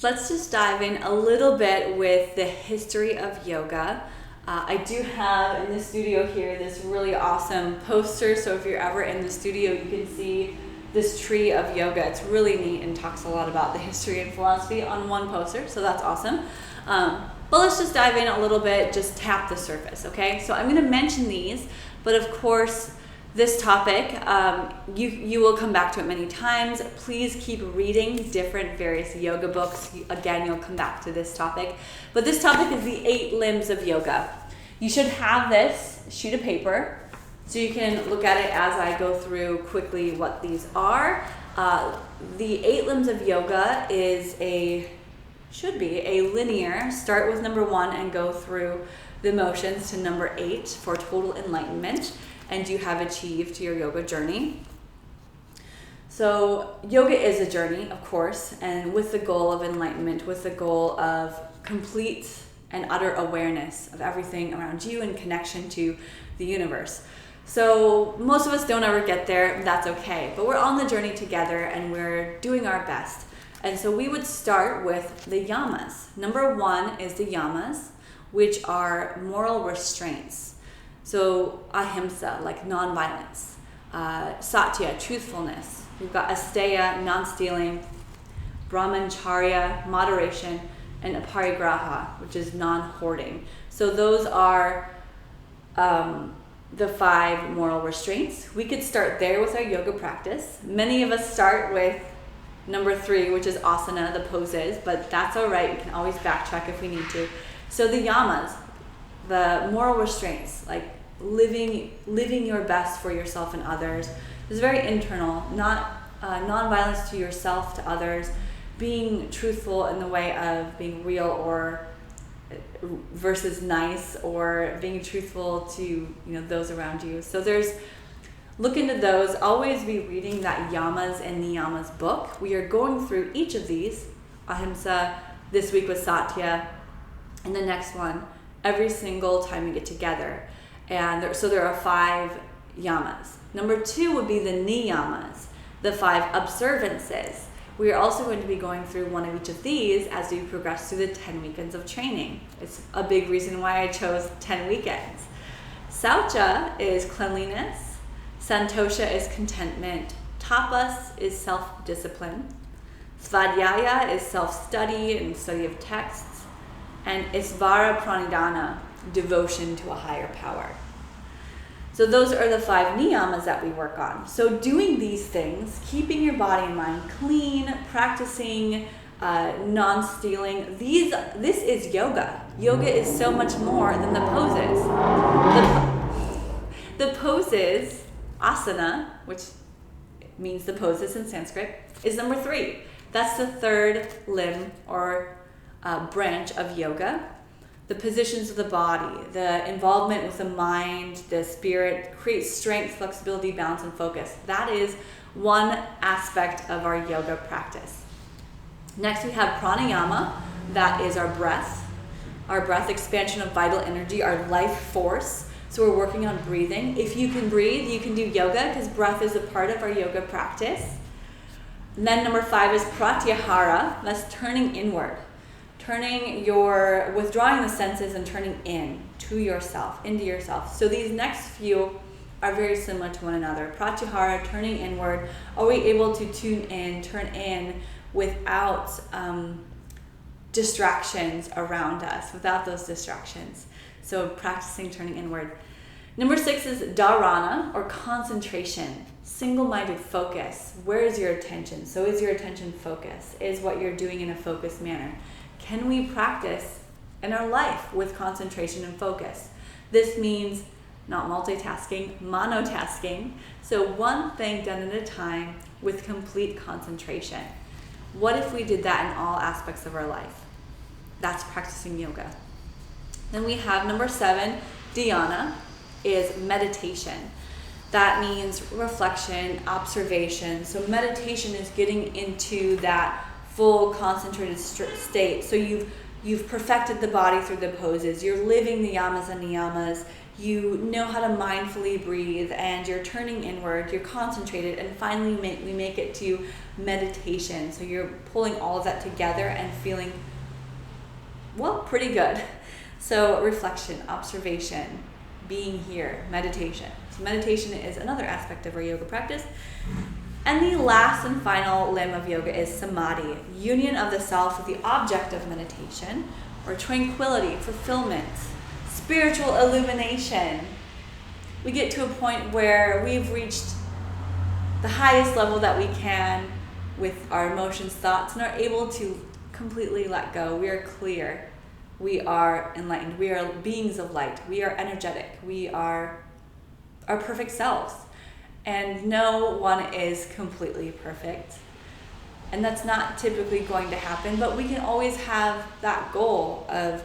Let's just dive in a little bit with the history of yoga. I do have in the studio here this really awesome poster, so if you're ever in the studio you can see this tree of yoga. It's really neat and talks a lot about the history and philosophy on one poster, so that's awesome. But let's just dive in a little bit, just tap the surface, okay? So I'm going to mention these, but of course this topic, you will come back to it many times. Please keep reading different various yoga books. Again, you'll come back to this topic. But this topic is the 8 limbs of yoga. You should have this sheet of paper so you can look at it as I go through quickly what these are. The 8 limbs of yoga should be a linear, start with number 1 and go through the motions to number 8 for total enlightenment. And you have achieved your yoga journey. So yoga is a journey, of course, and with the goal of enlightenment, with the goal of complete and utter awareness of everything around you and connection to the universe. So most of us don't ever get there, that's okay, but we're on the journey together and we're doing our best. And so we would start with the yamas. Number 1 is the yamas, which are moral restraints. So ahimsa, like non-violence, satya, truthfulness. We've got asteya, non-stealing, brahmacharya, moderation, and aparigraha, which is non-hoarding. So those are the 5 moral restraints. We could start there with our yoga practice. Many of us start with number 3, which is asana, the poses, but that's all right. We can always backtrack if we need to. So the yamas, the moral restraints, like living your best for yourself and others, is very internal. Non-violence to yourself, to others, being truthful in the way of being real or versus nice, or being truthful to those around you. So look into those. Always be reading that yamas and niyamas book. We are going through each of these. Ahimsa, this week was satya, and the next one every single time we get together. And so there are 5 yamas. Number 2 would be the niyamas, the 5 observances. We are also going to be going through one of each of these as we progress through the 10 weekends of training. It's a big reason why I chose 10 weekends. Saucha is cleanliness. Santosha is contentment. Tapas is self-discipline. Svadhyaya is self-study and study of texts. And Isvara Pranidhana, devotion to a higher power. So those are the 5 niyamas that we work on. So doing these things, keeping your body and mind clean, practicing non-stealing, this is yoga. Yoga is so much more than the poses. The poses, asana, which means the poses in Sanskrit, is number 3. That's the 3rd limb or branch of yoga. The positions of the body, the involvement with the mind, the spirit, creates strength, flexibility, balance, and focus. That is one aspect of our yoga practice. Next we have pranayama. That is our breath, expansion of vital energy, our life force. So we're working on breathing. If you can breathe, you can do yoga, because breath is a part of our yoga practice. And then number 5 is pratyahara. That's turning inward. Withdrawing the senses and turning in to yourself, into yourself. So these next few are very similar to one another. Pratyahara, turning inward. Are we able to turn in without distractions around us, without those distractions? So practicing turning inward. Number 6 is dharana, or concentration, single-minded focus. Where is your attention? So is your attention focused? Is what you're doing in a focused manner? Can we practice in our life with concentration and focus? This means not multitasking, monotasking. So one thing done at a time with complete concentration. What if we did that in all aspects of our life? That's practicing yoga. Then we have number 7, dhyana, is meditation. That means reflection, observation. So meditation is getting into that full concentrated state. So you've perfected the body through the poses. You're living the yamas and niyamas. you know how to mindfully breathe, and you're turning inward, you're concentrated, and finally we make it to meditation. So you're pulling all of that together and feeling, well, pretty good. So reflection, observation, being here, meditation. So meditation is another aspect of our yoga practice. And the last and final limb of yoga is samadhi, union of the self with the object of meditation, or tranquility, fulfillment, spiritual illumination. We get to a point where we've reached the highest level that we can with our emotions, thoughts, and are able to completely let go. We are clear. We are enlightened. We are beings of light. We are energetic. We are our perfect selves. And no one is completely perfect. And that's not typically going to happen, but we can always have that goal of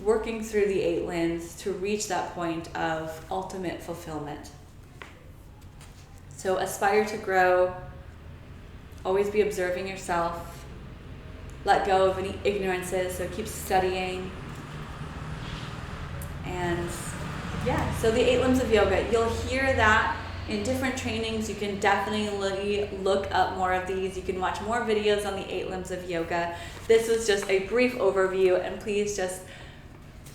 working through the 8 limbs to reach that point of ultimate fulfillment. So aspire to grow, always be observing yourself, let go of any ignorances, so keep studying. And yeah, so the 8 limbs of yoga, you'll hear that in different trainings. You can definitely look up more of these. You can watch more videos on the 8 limbs of yoga. This was just a brief overview, and please just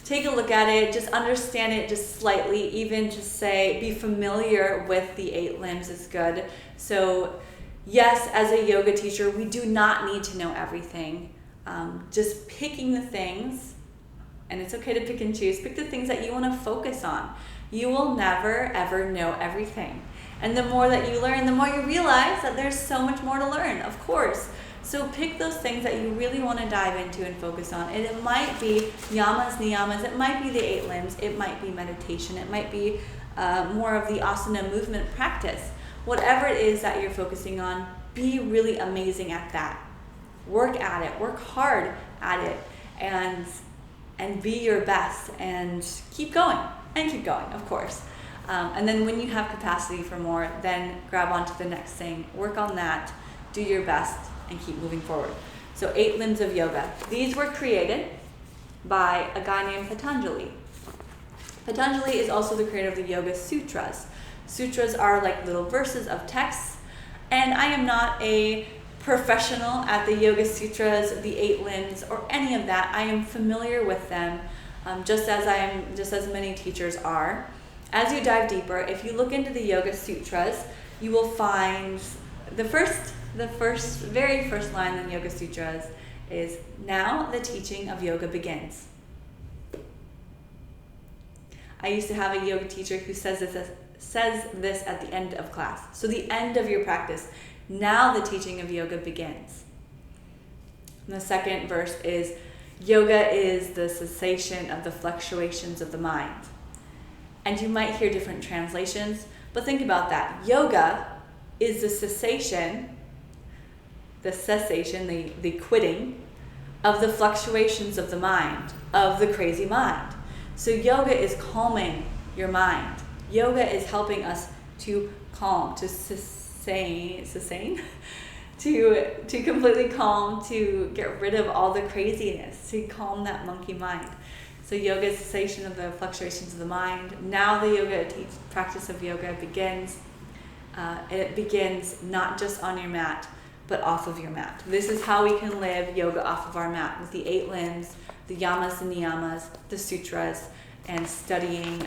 take a look at it, just understand it just slightly, even just say, be familiar with the 8 limbs is good. So yes, as a yoga teacher, we do not need to know everything. Just picking the things, and it's okay to pick and choose, pick the things that you want to focus on. You will never, ever know everything. And the more that you learn, the more you realize that there's so much more to learn, of course. So pick those things that you really want to dive into and focus on. And it might be yamas, niyamas, it might be the 8 limbs, it might be meditation, it might be more of the asana movement practice. Whatever it is that you're focusing on, be really amazing at that. Work at it, work hard at it, and be your best, and keep going. And keep going, of course. And then when you have capacity for more, then grab onto the next thing. Work on that. Do your best and keep moving forward. So 8 limbs of yoga. These were created by a guy named Patanjali. Patanjali is also the creator of the Yoga Sutras. Sutras are like little verses of texts. And I am not a professional at the Yoga Sutras, the 8 limbs, or any of that. I am familiar with them. Just as many teachers are. As you dive deeper, if you look into the Yoga Sutras, you will find the very first line in the Yoga Sutras is, "Now the teaching of yoga begins." I used to have a yoga teacher who says this at the end of class. So the end of your practice, now the teaching of yoga begins. And the second verse is, "Yoga is the cessation of the fluctuations of the mind." And you might hear different translations, but think about that. Yoga is the cessation, the quitting of the fluctuations of the mind, of the crazy mind. So yoga is calming your mind. Yoga is helping us to calm, to sustain, to completely calm, to get rid of all the craziness, to calm that monkey mind. So yoga is cessation of the fluctuations of the mind. Now the yoga practice of yoga begins. It begins not just on your mat, but off of your mat. This is how we can live yoga off of our mat, with the 8 limbs, the yamas and niyamas, the sutras, and studying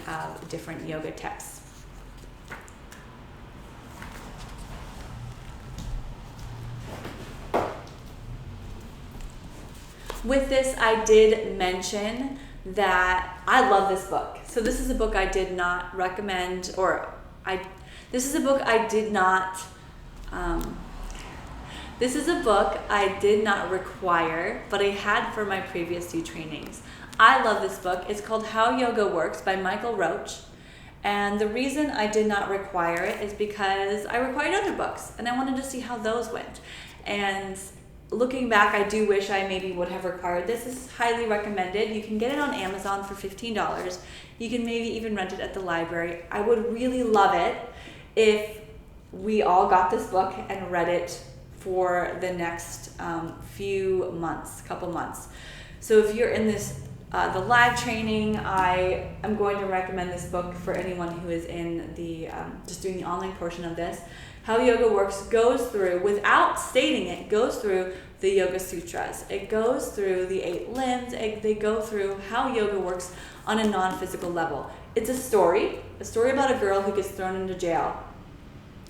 different yoga texts. With this, I did mention that I love this book. So this is a book I did not recommend, this is a book I did not require, but I had for my previous 2 trainings. I love this book. It's called How Yoga Works by Michael Roach. And the reason I did not require it is because I required other books, and I wanted to see how those went. And looking back, I do wish I maybe would have required this. This is highly recommended. You can get it on Amazon for $15. You can maybe even rent it at the library. I would really love it if we all got this book and read it for the next couple months. So if you're in this the live training. I am going to recommend this book for anyone who is in the just doing the online portion of this. How Yoga Works goes through, without stating it, goes through the Yoga Sutras. It goes through the 8 limbs. They go through how yoga works on a non-physical level. It's a story about a girl who gets thrown into jail.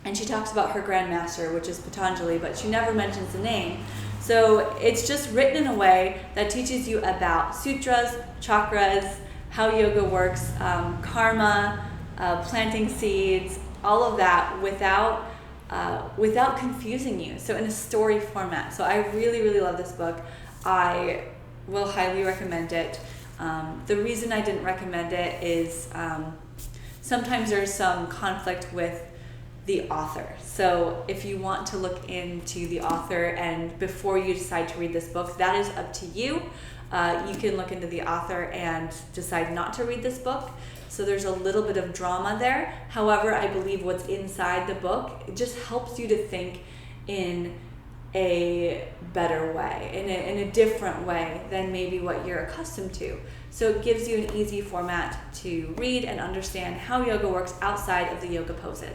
And she talks about her grandmaster, which is Patanjali, but she never mentions the name. So it's just written in a way that teaches you about sutras, chakras, how yoga works, karma, planting seeds, all of that without confusing you. So in a story format. So I really, really love this book. I will highly recommend it. The reason I didn't recommend it is sometimes there's some conflict with the author. So if you want to look into the author and before you decide to read this book, that is up to you. You can look into the author and decide not to read this book. So there's a little bit of drama there. However, I believe what's inside the book, it just helps you to think in a better way, in a different way than maybe what you're accustomed to. So it gives you an easy format to read and understand how yoga works outside of the yoga poses.